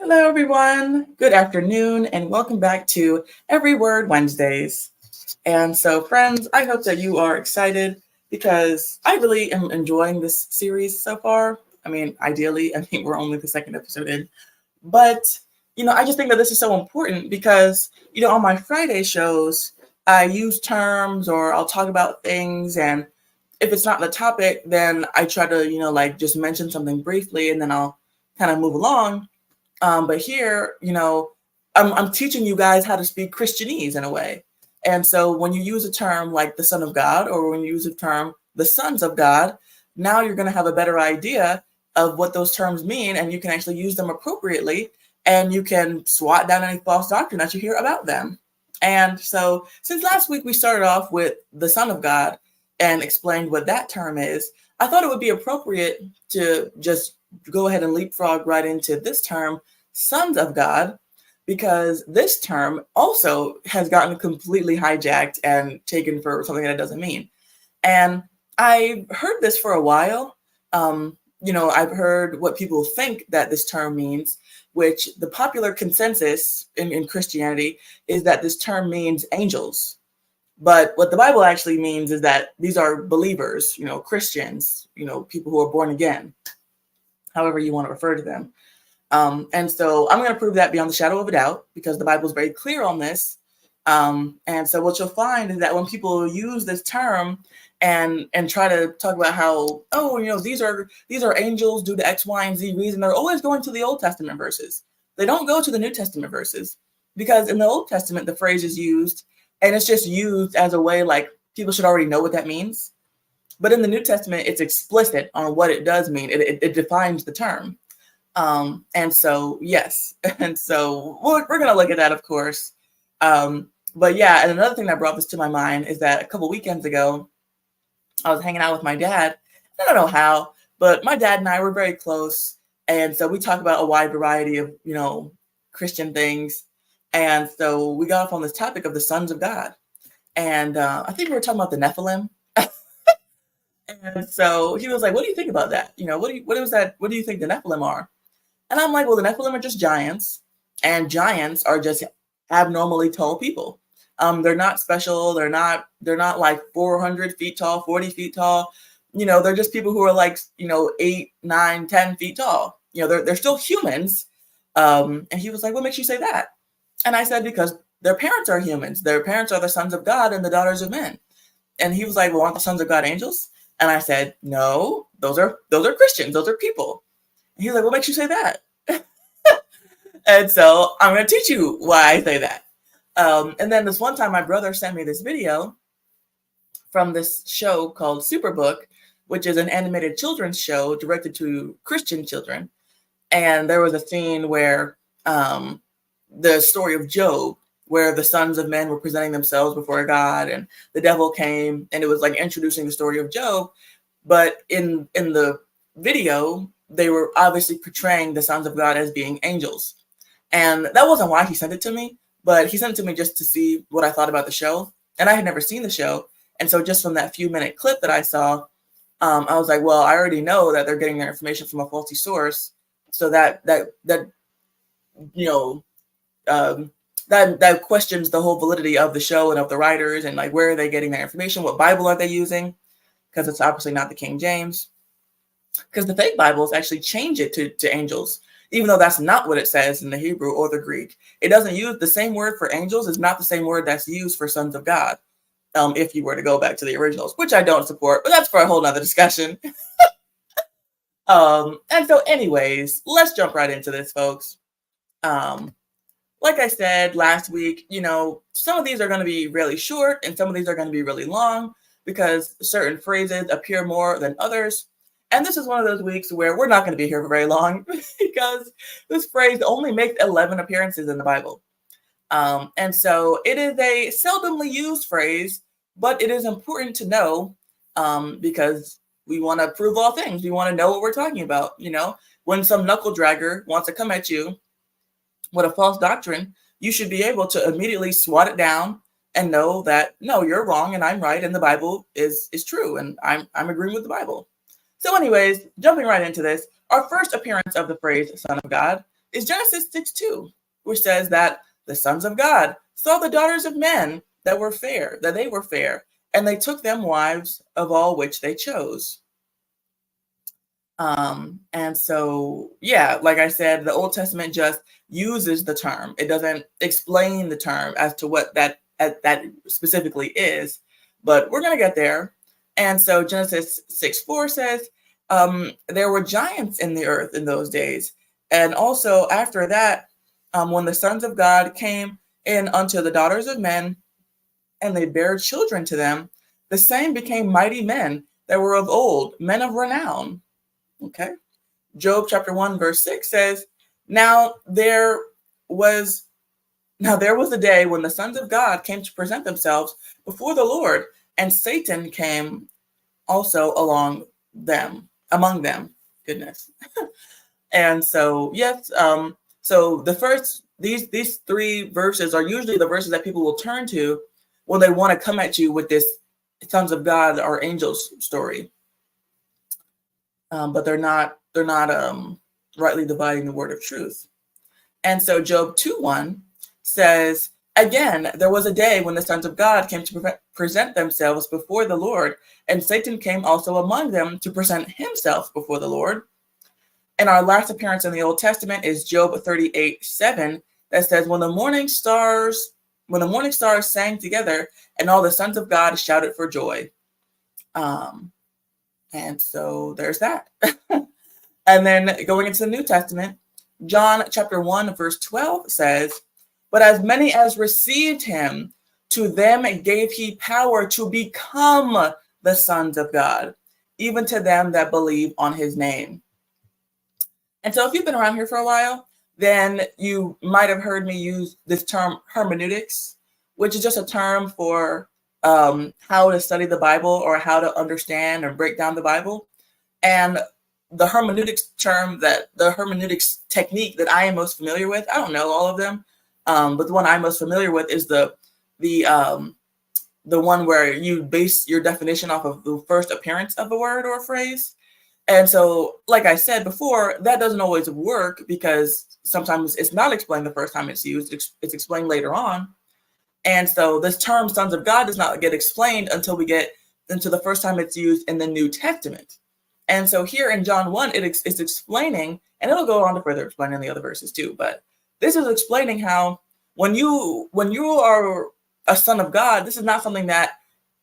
Hello, everyone. Good afternoon, and welcome back to Every Word Wednesdays. And so, friends, I hope that you are excited because I really am enjoying this series so far. I mean, ideally, I think we're only the second episode in, but I just think that this is so important because on my Friday shows, I use terms or I'll talk about things, and if it's not the topic, then I try to like just mention something briefly, and then I'll kind of move along. But here, I'm teaching you guys how to speak Christianese in a way. And so when you use a term like the Son of God, or when you use a term the sons of God, now you're going to have a better idea of what those terms mean, and you can actually use them appropriately, and you can swat down any false doctrine that you hear about them. And so since last week we started off with the Son of God and explained what that term is, I thought it would be appropriate to just go ahead and leapfrog right into this term, sons of God, because this term also has gotten completely hijacked and taken for something that it doesn't mean. And I've heard this for a while. I've heard what people think that this term means, which the popular consensus in Christianity is that this term means angels. But what the Bible actually means is that these are believers, Christians, people who are born again, however you want to refer to them. And so I'm going to prove that beyond the shadow of a doubt because the Bible is very clear on this. And so what you'll find is that when people use this term and try to talk about how, these are angels due to X, Y, and Z reason, they're always going to the Old Testament verses. They don't go to the New Testament verses because in the Old Testament, the phrase is used and it's just used as a way like people should already know what that means. But in the New Testament, it's explicit on what it does mean. It defines the term. And so, yes. And so we're going to look at that, of course. But yeah, and another thing that brought this to my mind is that a couple weekends ago, I was hanging out with my dad. I don't know how, but my dad and I were very close. And so we talk about a wide variety of, Christian things. And so we got off on this topic of the sons of God. And I think we were talking about the Nephilim. And so he was like, "What do you think about that? What do you think the Nephilim are?" And I'm like, "Well, the Nephilim are just giants, and giants are just abnormally tall people. They're not special. They're not like 400 feet tall, 40 feet tall. They're just people who are like 8, 9, 10 feet tall. They're still humans." And he was like, "What makes you say that?" And I said, "Because their parents are humans. Their parents are the sons of God and the daughters of men." And he was like, "Well, aren't the sons of God angels?" And I said, "No, those are Christians. Those are people." And he was like, "What makes you say that?" And so I'm going to teach you why I say that. And then this one time, my brother sent me this video from this show called Superbook, which is an animated children's show directed to Christian children. And there was a scene where the story of Job, where the sons of men were presenting themselves before God, and the devil came, and it was like introducing the story of Job. But in the video, they were obviously portraying the sons of God as being angels. And that wasn't why he sent it to me, but he sent it to me just to see what I thought about the show. And I had never seen the show. And so just from that few-minute clip that I saw, I was like, well, I already know that they're getting their information from a faulty source. So that questions the whole validity of the show and of the writers, and like, where are they getting their information? What Bible are they using? Because it's obviously not the King James. Because the fake Bibles actually change it to angels, even though that's not what it says in the Hebrew or the Greek. It doesn't use the same word for angels. It's not the same word that's used for sons of God. If you were to go back to the originals, which I don't support, but that's for a whole nother discussion. And so anyways, let's jump right into this, folks. Like I said last week, some of these are going to be really short and some of these are going to be really long because certain phrases appear more than others. And this is one of those weeks where we're not going to be here for very long because this phrase only makes 11 appearances in the Bible. And so it is a seldomly used phrase, but it is important to know because we want to prove all things. We want to know what we're talking about. When some knuckle dragger wants to come at you with a false doctrine, you should be able to immediately swat it down and know that, no, you're wrong and I'm right and the Bible is true and I'm agreeing with the Bible. So anyways, jumping right into this, our first appearance of the phrase Son of God is Genesis 6:2, which says that the sons of God saw the daughters of men that they were fair, and they took them wives of all which they chose. And so, yeah, like I said, the Old Testament just uses the term. It doesn't explain the term as to what that specifically is, but we're going to get there. And so Genesis 6:4 says, there were giants in the earth in those days. And also after that, when the sons of God came in unto the daughters of men, and they bare children to them, the same became mighty men that were of old, men of renown. Okay. Job chapter 1 verse 6 says, Now there was a day when the sons of God came to present themselves before the Lord, and Satan came also among them. Goodness. And so, yes, so these three verses are usually the verses that people will turn to when they want to come at you with this sons of God or angels story. But they're not rightly dividing the word of truth. And so Job 2:1 says, Again, there was a day when the sons of God came to present themselves before the Lord, and Satan came also among them to present himself before the Lord. And our last appearance in the Old Testament is Job 38:7, that says, When the morning stars sang together, and all the sons of God shouted for joy. And so there's that. And then going into the New Testament, John chapter 1 verse 12 says, But as many as received him, to them gave he power to become the sons of God, even to them that believe on his name. And so if you've been around here for a while, then you might have heard me use this term hermeneutics, which is just a term for how to study the Bible or how to understand or break down the Bible. And the hermeneutics technique that I am most familiar with, I don't know all of them, but the one I'm most familiar with is the one where you base your definition off of the first appearance of a word or a phrase. And so, like I said before, that doesn't always work because sometimes it's not explained the first time it's used. It's explained later on. And so this term sons of God does not get explained until we get into the first time it's used in the New Testament. And so here in John 1, it's explaining, and it'll go on to further explain in the other verses too, but this is explaining how when you are a son of God, this is not something that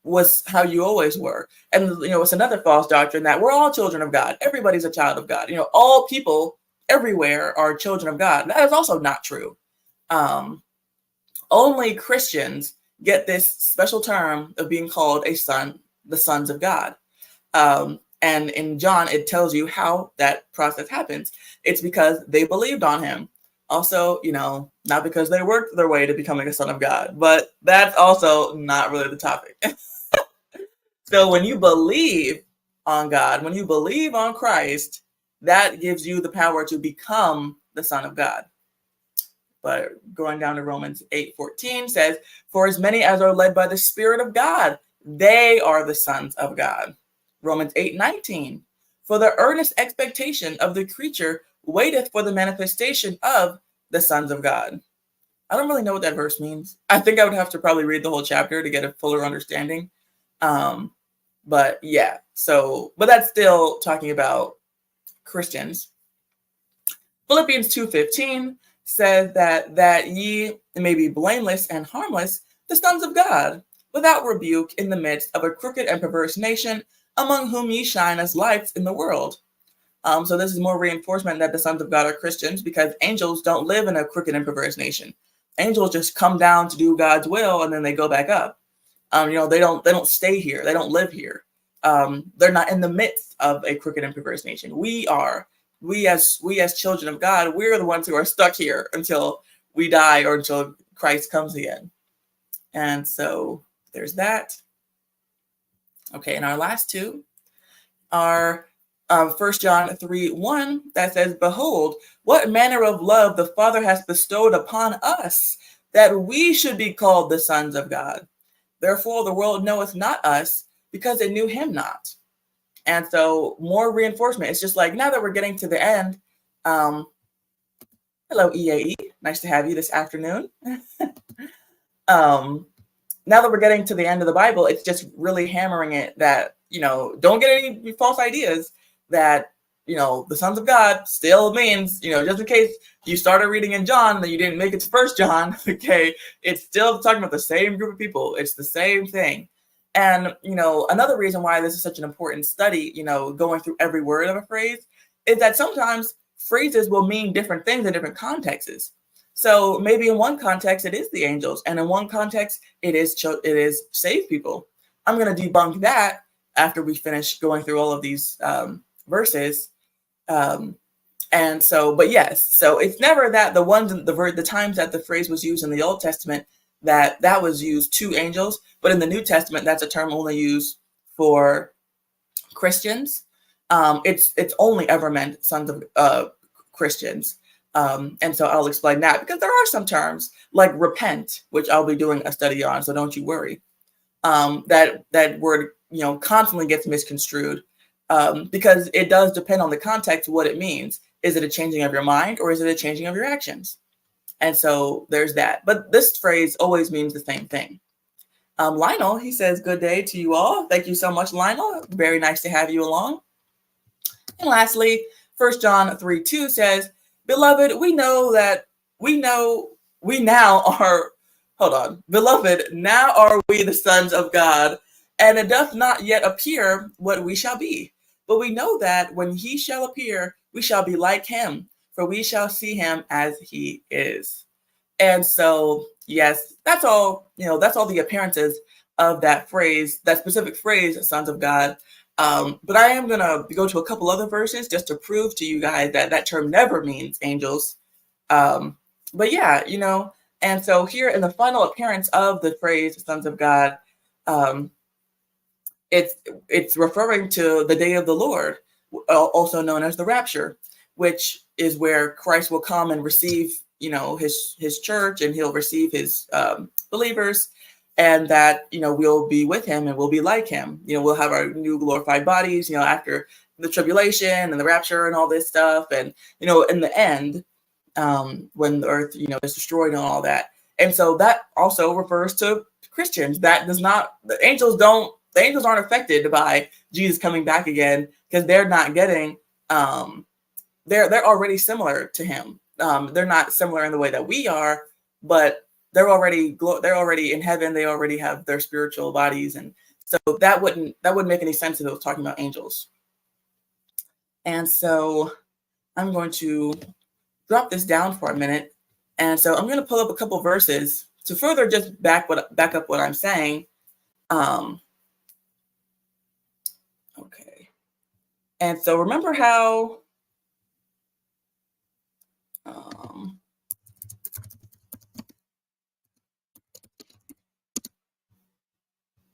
was how you always were. And, it's another false doctrine that we're all children of God. Everybody's a child of God. All people everywhere are children of God. That is also not true. Only Christians get this special term of being called a son, the sons of God. And in John, it tells you how that process happens. It's because they believed on him. Also, not because they worked their way to becoming a son of God, but that's also not really the topic. So when you believe on God, when you believe on Christ, that gives you the power to become the son of God. But going down to Romans 8:14 says, For as many as are led by the Spirit of God, they are the sons of God. Romans 8:19, For the earnest expectation of the creature waiteth for the manifestation of the sons of God. I don't really know what that verse means. I think I would have to probably read the whole chapter to get a fuller understanding. But yeah, but that's still talking about Christians. Philippians 2:15 says that ye may be blameless and harmless, the sons of God, without rebuke in the midst of a crooked and perverse nation, among whom ye shine as lights in the world. So this is more reinforcement that the sons of God are Christians, because angels don't live in a crooked and perverse nation. Angels just come down to do God's will and then they go back up. They don't stay here. They don't live here. They're not in the midst of a crooked and perverse nation. We as children of God, we're the ones who are stuck here until we die or until Christ comes again. And so there's that. Okay, and our last two are 1 John 3:1 that says, Behold, what manner of love the Father has bestowed upon us, that we should be called the sons of God. Therefore the world knoweth not us, because it knew him not. And so more reinforcement. It's just like, now that we're getting to the end, Hello, EAE. Nice to have you this afternoon. um, Now that we're getting to the end of the Bible, it's just really hammering it that, don't get any false ideas that, the sons of God still means, just in case you started reading in John and then you didn't make it to First John, okay, it's still talking about the same group of people. It's the same thing. And, another reason why this is such an important study, going through every word of a phrase, is that sometimes phrases will mean different things in different contexts. So maybe in one context it is the angels, and in one context it is saved people. I'm going to debunk that after we finish going through all of these verses. And so, but yes, so it's never that the times that the phrase was used in the Old Testament that was used to angels, but in the New Testament that's a term only used for Christians. It's only ever meant sons of Christians. And so I'll explain that, because there are some terms like repent, which I'll be doing a study on, so don't you worry. That word, constantly gets misconstrued, because it does depend on the context of what it means. Is it a changing of your mind, or is it a changing of your actions? And so there's that. But this phrase always means the same thing. Lionel, he says, good day to you all. Thank you so much, Lionel. Very nice to have you along. And lastly, 1 John 3:2 says, beloved, beloved, now are we the sons of God, and it doth not yet appear what we shall be. But we know that when he shall appear, we shall be like him, for we shall see him as he is. And so, yes, that's all the appearances of that phrase, that specific phrase, sons of God. But I am going to go to a couple other verses just to prove to you guys that that term never means angels. But yeah, and so here in the final appearance of the phrase sons of God, it's referring to the day of the Lord, also known as the rapture, which is where Christ will come and receive, his church, and he'll receive his believers. And that, we'll be with him and we'll be like him. We'll have our new glorified bodies, after the tribulation and the rapture and all this stuff. And, in the end, when the earth, is destroyed and all that. And so that also refers to Christians. That does not, the angels aren't affected by Jesus coming back again, because they're not getting, they're already similar to him. They're not similar in the way that we are, but they're already in heaven. They already have their spiritual bodies. And so that wouldn't make any sense if it was talking about angels. And so I'm going to drop this down for a minute. And so I'm going to pull up a couple verses to further just back up what I'm saying. Okay. And so remember how,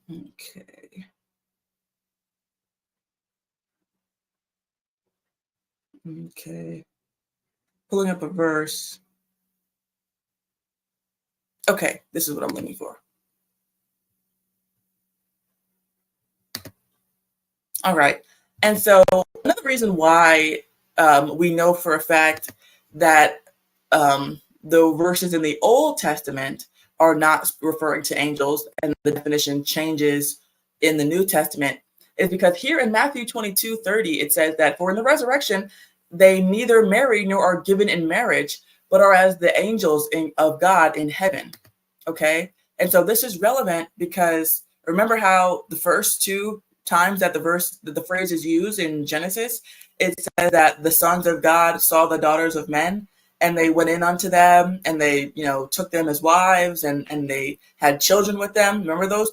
okay. Okay. Pulling up a verse. Okay, this is what I'm looking for. All right. And so another reason why we know for a fact that the verses in the Old Testament are not referring to angels, and the definition changes in the New Testament, is because here in Matthew 22:30, it says that for in the resurrection, they neither marry nor are given in marriage, but are as the angels of God in heaven. Okay. And so this is relevant because remember how the first two times that the phrase is used in Genesis, it says that the sons of God saw the daughters of men, and they went in unto them, and they, took them as wives, and they had children with them. Remember those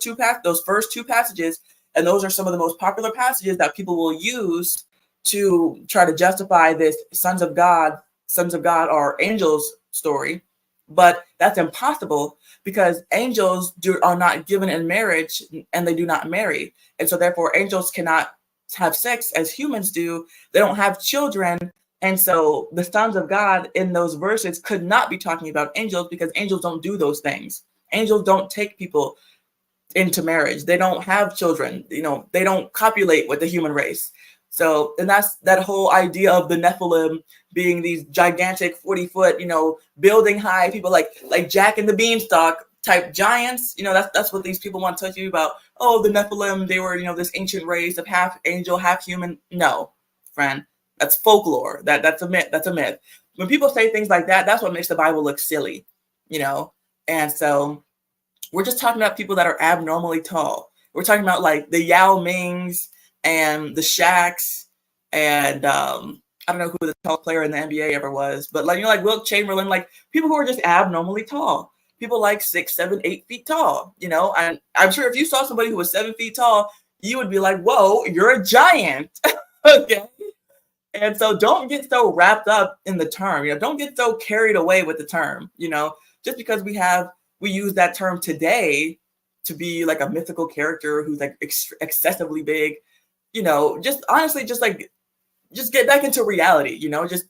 first two passages, and those are some of the most popular passages that people will use to try to justify this sons of God are angels story. But that's impossible, because angels are not given in marriage, and they do not marry. And so therefore angels cannot have sex as humans do. They don't have children. And so the sons of God in those verses could not be talking about angels, because angels don't do those things. Angels don't take people into marriage. They don't have children. They don't copulate with the human race. So, and that's that whole idea of the Nephilim being these gigantic 40-foot, building high people like Jack and the Beanstalk type giants. That's what these people want to tell you about. Oh, the Nephilim, they were, this ancient race of half angel, half human. No, friend, that's folklore. That's a myth. That's a myth. When people say things like that, that's what makes the Bible look silly, And so we're just talking about people that are abnormally tall. We're talking about like the Yao Mings and the Shaqs and I don't know who the tall player in the NBA ever was, but like Wilt Chamberlain, like people who are just abnormally tall. People like 6, 7, 8 feet tall, and I'm sure if you saw somebody who was 7 feet tall, you would be like, whoa, you're a giant. Okay. And so don't get so wrapped up in the term, don't get so carried away with the term, just because we use that term today to be like a mythical character who's like excessively big, just honestly, just get back into reality,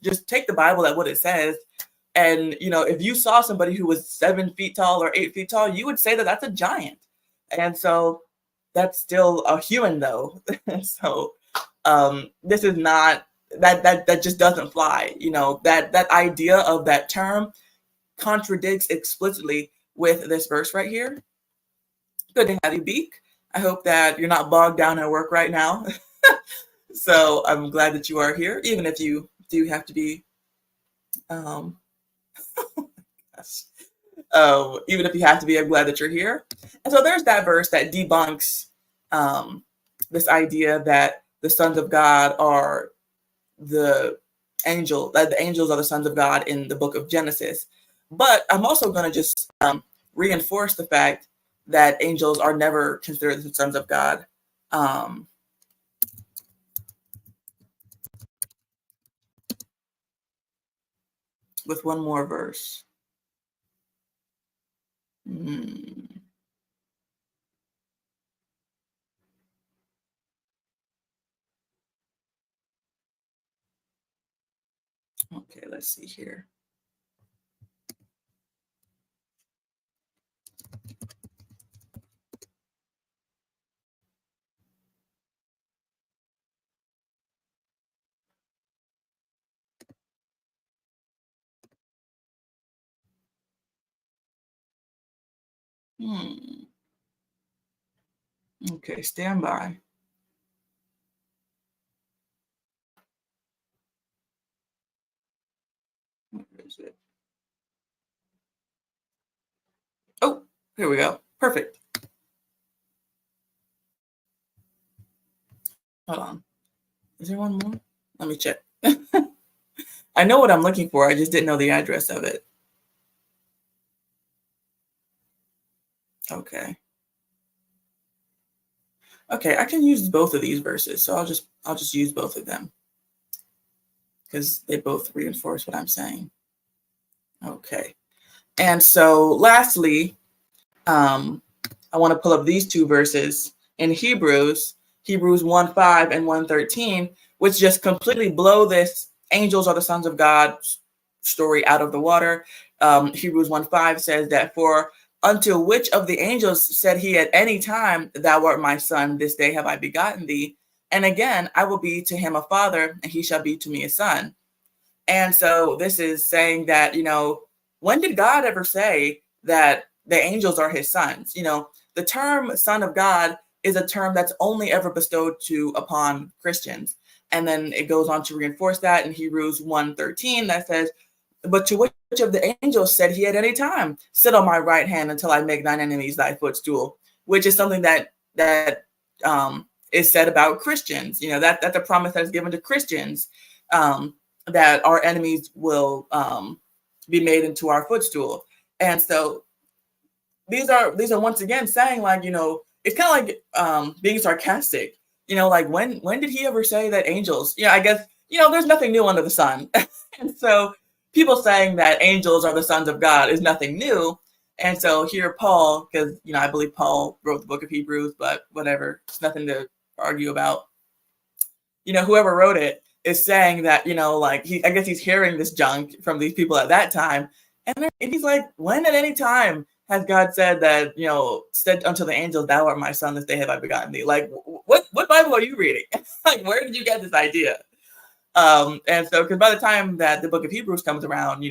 just take the Bible at what it says. And, if you saw somebody who was 7 feet tall or 8 feet tall, you would say that that's a giant. And so that's still a human though. So this is not, that just doesn't fly. That idea of that term contradicts explicitly with this verse right here. Good to have you, Beak. I hope that you're not bogged down at work right now. So I'm glad that you are here, even if you do have to be, even if you have to be, I'm glad that you're here. And so there's that verse that debunks this idea that the sons of God are that the angels are the sons of God in the book of Genesis. But I'm also going to just reinforce the fact that angels are never considered the sons of God. With one more verse. Okay, let's see here. Okay, stand by. Where is it? Oh, here we go. Perfect. Hold on. Is there one more? Let me check. I know what I'm looking for. I just didn't know the address of it. Okay. Okay, I can use both of these verses, so I'll just use both of them because they both reinforce what I'm saying. Okay. And so lastly, I want to pull up these two verses in Hebrews 1:5 and 1:13, which just completely blow this angels are the sons of God story out of the water. Hebrews 1:5 says that, for unto which of the angels said he at any time, thou art my son, this day have I begotten thee. And again, I will be to him a father, and he shall be to me a son. And so this is saying that, when did God ever say that the angels are his sons? The term son of God is a term that's only ever bestowed upon Christians. And then it goes on to reinforce that in Hebrews 1:13 that says, but to which of the angels said he at any time, sit on my right hand until I make thine enemies thy footstool, which is something that is said about Christians. That's a promise that is given to Christians, that our enemies will be made into our footstool. And so these are once again saying, like, it's kind of like being sarcastic. Like when did he ever say that angels? I guess there's nothing new under the sun. And so people saying that angels are the sons of God is nothing new. And so here Paul, because I believe Paul wrote the book of Hebrews, but whatever, it's nothing to argue about. Whoever wrote it is saying that, like I guess he's hearing this junk from these people at that time. And he's like, when at any time has God said that, said unto the angels, thou art my son, this day have I begotten thee? Like, what Bible are you reading? Like, where did you get this idea? And so, because by the time that the book of Hebrews comes around,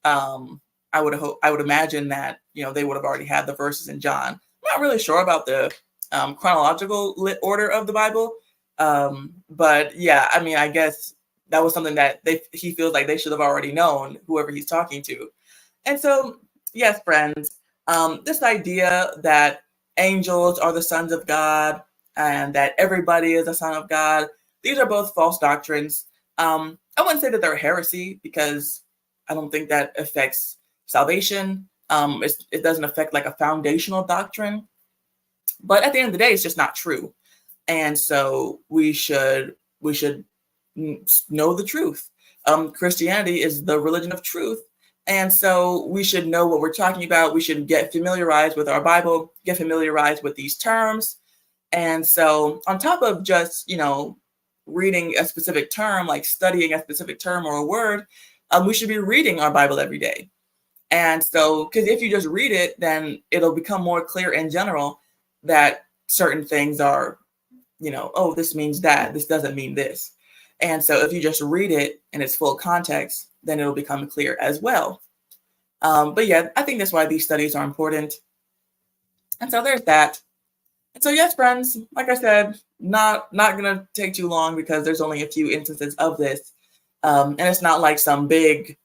I would imagine that they would have already had the verses in John. I'm not really sure about the chronological order of the Bible, but yeah, I mean, I guess that was something that he feels like they should have already known, whoever he's talking to. And so, yes, friends, this idea that angels are the sons of God and that everybody is a son of God, these are both false doctrines. I wouldn't say that they're heresy because I don't think that affects salvation. It doesn't affect like a foundational doctrine. But at the end of the day, it's just not true. And so we should know the truth. Christianity is the religion of truth. And so we should know what we're talking about. We should get familiarized with our Bible, get familiarized with these terms. And so on top of just, reading a specific term, like studying a specific term or a word, we should be reading our Bible every day. And so, because if you just read it, then it'll become more clear in general that certain things are, oh, this means that, this doesn't mean this. And so if you just read it in its full context, then it'll become clear as well. But yeah, I think that's why these studies are important. And so there's that. And so yes, friends, like I said, not gonna take too long because there's only a few instances of this. And it's not like some big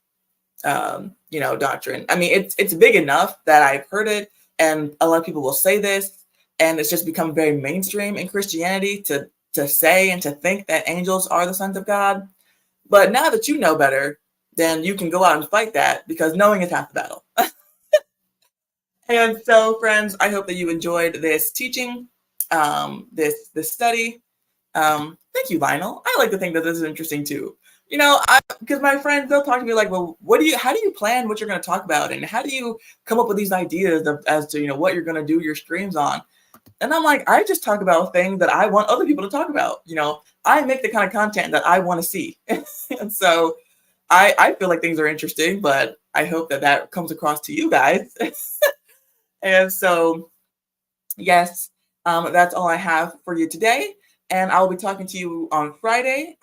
doctrine. I mean, it's big enough that I've heard it, and a lot of people will say this, and it's just become very mainstream in Christianity to say and to think that angels are the sons of God. But now that you know better, then you can go out and fight that, because knowing is half the battle. And so, friends, I hope that you enjoyed this teaching, this study. Thank you, Lionel. I like to think that this is interesting too. Because my friends, they'll talk to me like, well, how do you plan what you're going to talk about? And how do you come up with these ideas as to, what you're going to do your streams on? And I'm like, I just talk about things that I want other people to talk about. I make the kind of content that I want to see. And so I feel like things are interesting, but I hope that comes across to you guys. And so, yes, that's all I have for you today. And I'll be talking to you on Friday.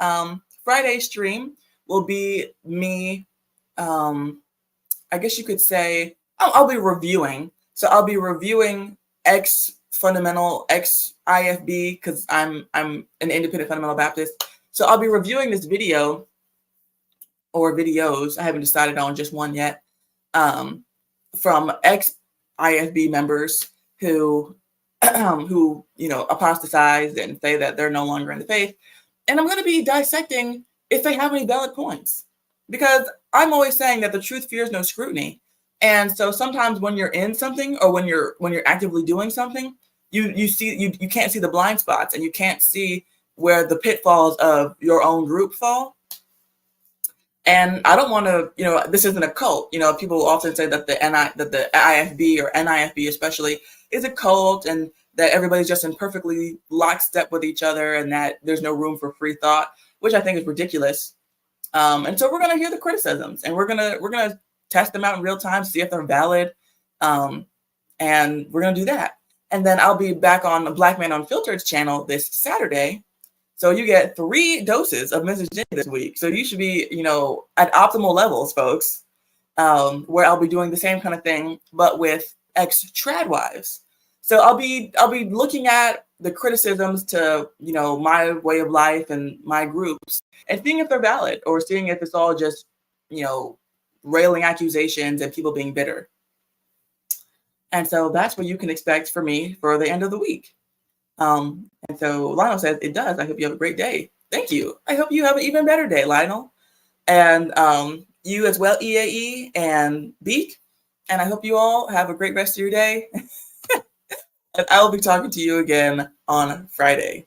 Friday stream will be me, I guess you could say, I'll be reviewing. So I'll be reviewing X Fundamental, X IFB, because I'm an independent fundamental Baptist. So I'll be reviewing this video or videos. I haven't decided on just one yet, from X IFB members who apostatize and say that they're no longer in the faith. And I'm going to be dissecting if they have any valid points, because I'm always saying that the truth fears no scrutiny. And so sometimes when you're in something, or when you're actively doing something, you can't see the blind spots, and you can't see where the pitfalls of your own group fall. And I don't want to, this isn't a cult. People often say that the IFB or NIFB especially is a cult, and that everybody's just in perfectly lockstep with each other, and that there's no room for free thought, which I think is ridiculous. And so we're gonna hear the criticisms, and we're gonna test them out in real time, see if they're valid, and we're gonna do that. And then I'll be back on the Black Man Unfiltered's channel this Saturday. So you get 3 doses of Mrs. Ginny this week. So you should be, at optimal levels, folks, where I'll be doing the same kind of thing, but with ex-trad wives. So I'll be looking at the criticisms to, my way of life and my groups, and seeing if they're valid, or seeing if it's all just, railing accusations and people being bitter. And so that's what you can expect from me for the end of the week. And so Lionel says, it does. I hope you have a great day. Thank you. I hope you have an even better day, Lionel. And you as well, EAE and Beak. And I hope you all have a great rest of your day. And I will be talking to you again on Friday.